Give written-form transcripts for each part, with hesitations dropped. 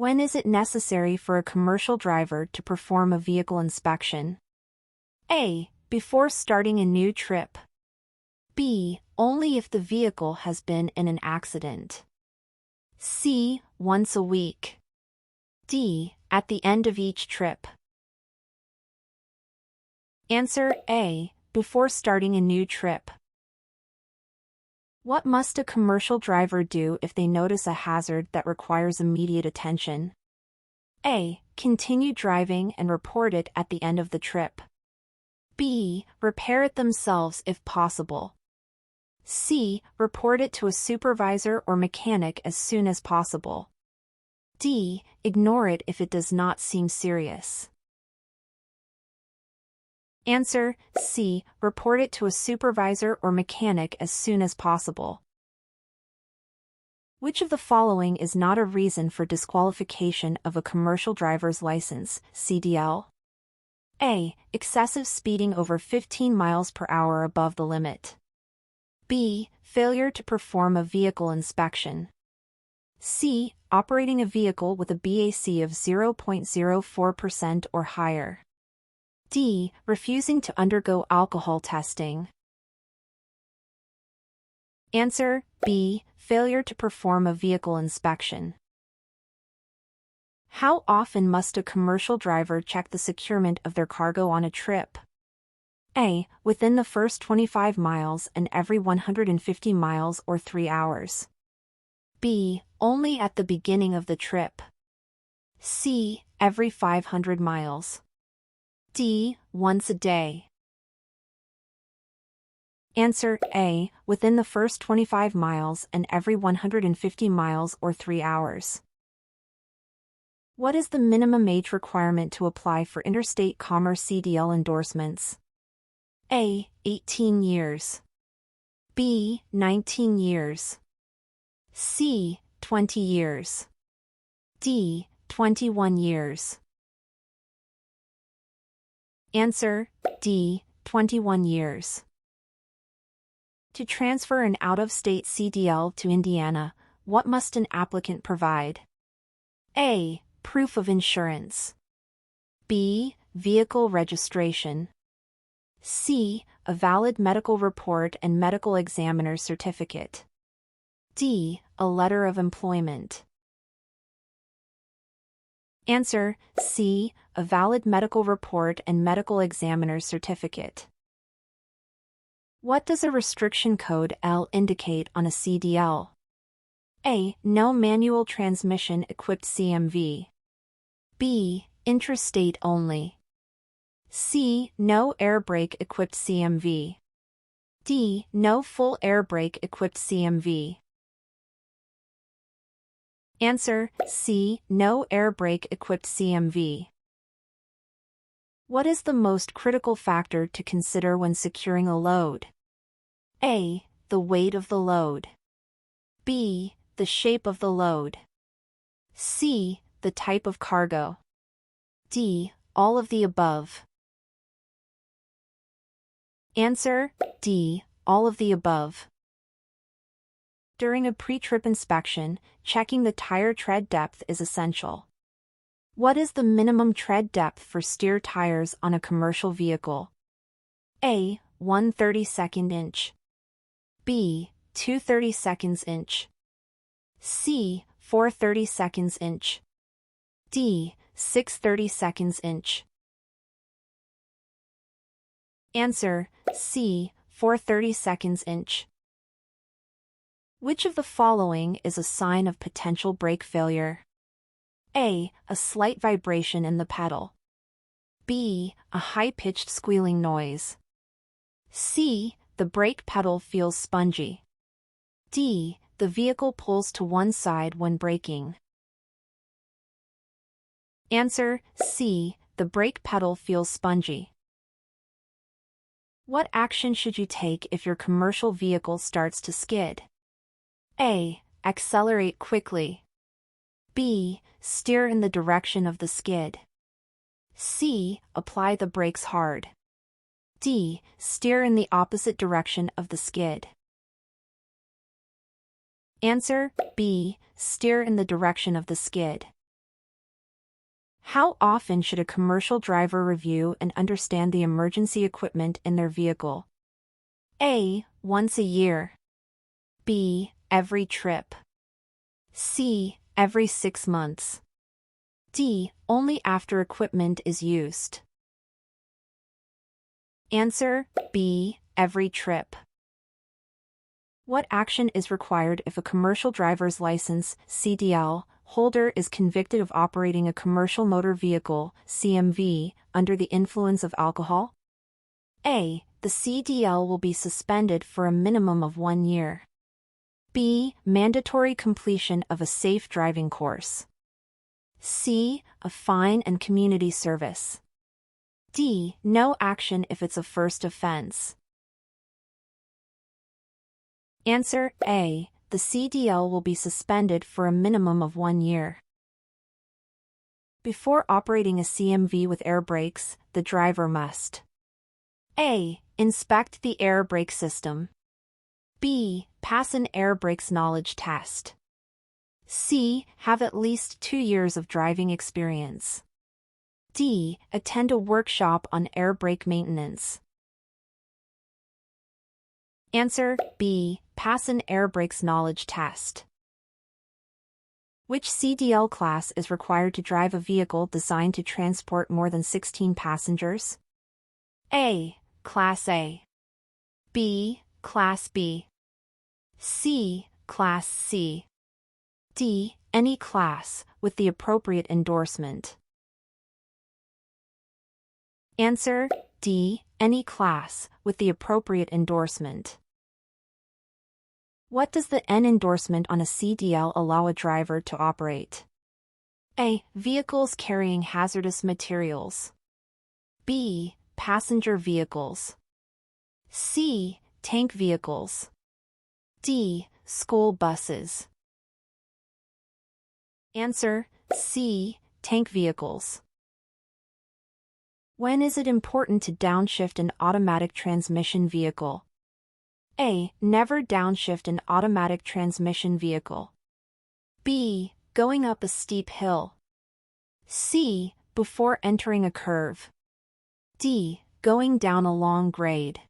When is it necessary for a commercial driver to perform a vehicle inspection? A. Before starting a new trip. B. Only if the vehicle has been in an accident. C. Once a week. D. At the end of each trip. Answer A. Before starting a new trip. What must a commercial driver do if they notice a hazard that requires immediate attention? A. Continue driving and report it at the end of the trip. B. Repair it themselves if possible. C. Report it to a supervisor or mechanic as soon as possible. D. Ignore it if it does not seem serious. Answer C. Report it to a supervisor or mechanic as soon as possible. Which of the following is not a reason for disqualification of a commercial driver's license, CDL? A. Excessive speeding over 15 miles per hour above the limit. B. Failure to perform a vehicle inspection. C. Operating a vehicle with a BAC of 0.04% or higher. D. Refusing to undergo alcohol testing. Answer B. Failure to perform a vehicle inspection. How often must a commercial driver check the securement of their cargo on a trip? A. Within the first 25 miles and every 150 miles or 3 hours. B. Only at the beginning of the trip. C. Every 500 miles. D. Once a day. Answer A. Within the first 25 miles and every 150 miles or 3 hours. What is the minimum age requirement to apply for interstate commerce CDL endorsements? A. 18 years. B. 19 years. C. 20 years. D. 21 years. Answer D. 21 years. To transfer an out-of-state CDL to Indiana, what must an applicant provide? A. Proof of insurance. B. Vehicle registration. C. A valid medical report and medical examiner's certificate. D. A letter of employment. Answer C. A valid medical report and medical examiner's certificate. What does a restriction code L indicate on a CDL? A. No manual transmission equipped CMV. B. Intrastate only. C. No air brake equipped CMV. D. No full air brake equipped CMV. Answer C. No air brake equipped CMV. What is the most critical factor to consider when securing a load? A. The weight of the load. B. The shape of the load. C. The type of cargo. D. All of the above. Answer D. All of the above. During a pre-trip inspection, checking the tire tread depth is essential. What is the minimum tread depth for steer tires on a commercial vehicle? A. 1/32 inch. B. 2/32 inch. C. 4/32 inch. D. 6/32 inch. Answer C. 4/32 inch. Which of the following is a sign of potential brake failure? A. A slight vibration in the pedal. B. A high-pitched squealing noise. C. The brake pedal feels spongy. D. The vehicle pulls to one side when braking. Answer C. The brake pedal feels spongy. What action should you take if your commercial vehicle starts to skid? A. Accelerate quickly. B. Steer in the direction of the skid. C. Apply the brakes hard. D. Steer in the opposite direction of the skid. Answer B. Steer in the direction of the skid. How often should a commercial driver review and understand the emergency equipment in their vehicle? A. Once a year. B. Every trip. C. Every 6 months. D. Only after equipment is used. Answer: B. Every trip. What action is required if a commercial driver's license (CDL) holder is convicted of operating a commercial motor vehicle (CMV) under the influence of alcohol? A. The CDL will be suspended for a minimum of 1 year. B. Mandatory completion of a safe driving course. C. A fine and community service. D. No action if it's a first offense. Answer: A. The CDL will be suspended for a minimum of 1 year. Before operating a CMV with air brakes, the driver must: A. Inspect the air brake system. B. Pass an air brakes knowledge test. C. Have at least 2 years of driving experience. D. Attend a workshop on air brake maintenance. Answer: B. Pass an air brakes knowledge test. Which CDL class is required to drive a vehicle designed to transport more than 16 passengers? A. Class A. B. Class B. C. Class C. D. Any class, with the appropriate endorsement. Answer: D. Any class, with the appropriate endorsement. What does the N endorsement on a CDL allow a driver to operate? A. Vehicles carrying hazardous materials. B. Passenger vehicles. C. Tank vehicles. D. School buses. Answer: C. Tank vehicles. When is it important to downshift an automatic transmission vehicle? A. Never downshift an automatic transmission vehicle. B. Going up a steep hill. C. Before entering a curve. D. Going down a long grade.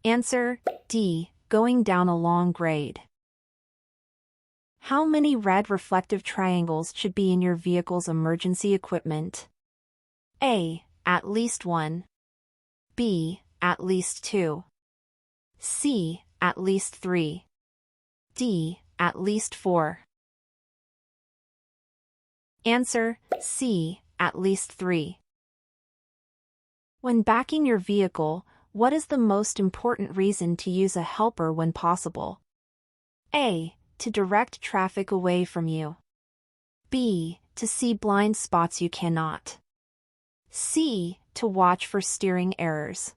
Answer: D. Going down a long grade. How many red reflective triangles should be in your vehicle's emergency equipment? A. At least 1. B. At least 2. C. At least 3. D. At least 4. Answer: C. At least 3. When backing your vehicle, what is the most important reason to use a helper when possible? A. To direct traffic away from you. B. To see blind spots you cannot. C. To watch for steering errors.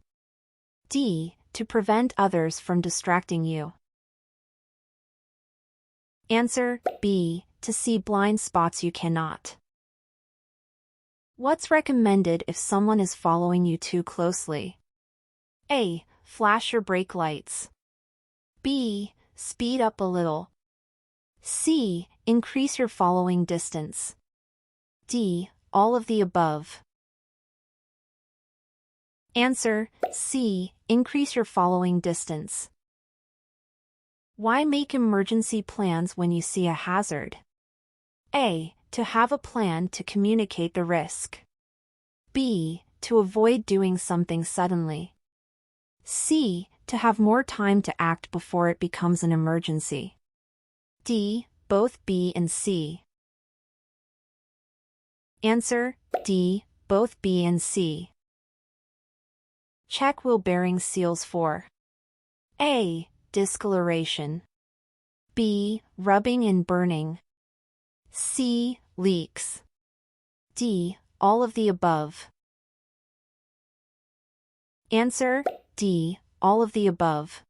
D. To prevent others from distracting you. Answer: B. To see blind spots you cannot. What's recommended if someone is following you too closely? A. Flash your brake lights. B. Speed up a little. C. Increase your following distance. D. All of the above. Answer: C. Increase your following distance. Why make emergency plans when you see a hazard? A. To have a plan to communicate the risk. B. To avoid doing something suddenly. C. To have more time to act before it becomes an emergency. D. Both B and C. Answer: D. Both B and C. Check wheel bearing seals for: A. Discoloration. B. Rubbing and burning. C. Leaks. D. All of the above. Answer: D. All of the above.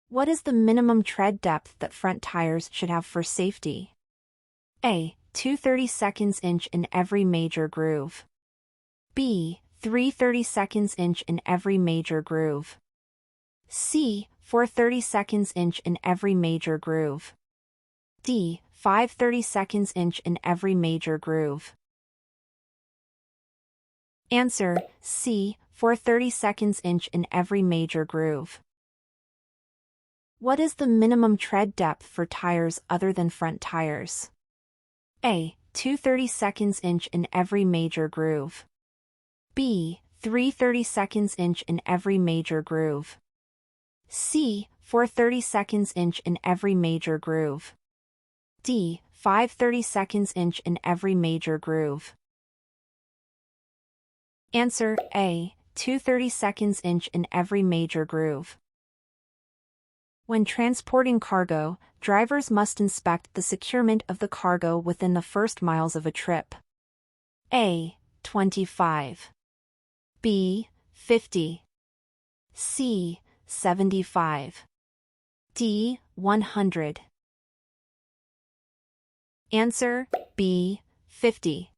What is the minimum tread depth that front tires should have for safety? A. 2/32 inch in every major groove. B. 3/32 inch in every major groove. C. 4/32 inch in every major groove. D. 5/32 inch in every major groove. Answer C. 4/32 inch in every major groove. What is the minimum tread depth for tires other than front tires? A. 2/32 inch in every major groove. B. 3/32 inch in every major groove. C. 4/32 inch in every major groove. D. 5/32 inch in every major groove. Answer A. 2/32 inch in every major groove. When transporting cargo, drivers must inspect the securement of the cargo within the first miles of a trip. A. 25. B. 50. C. 75. D. 100. Answer B. 50.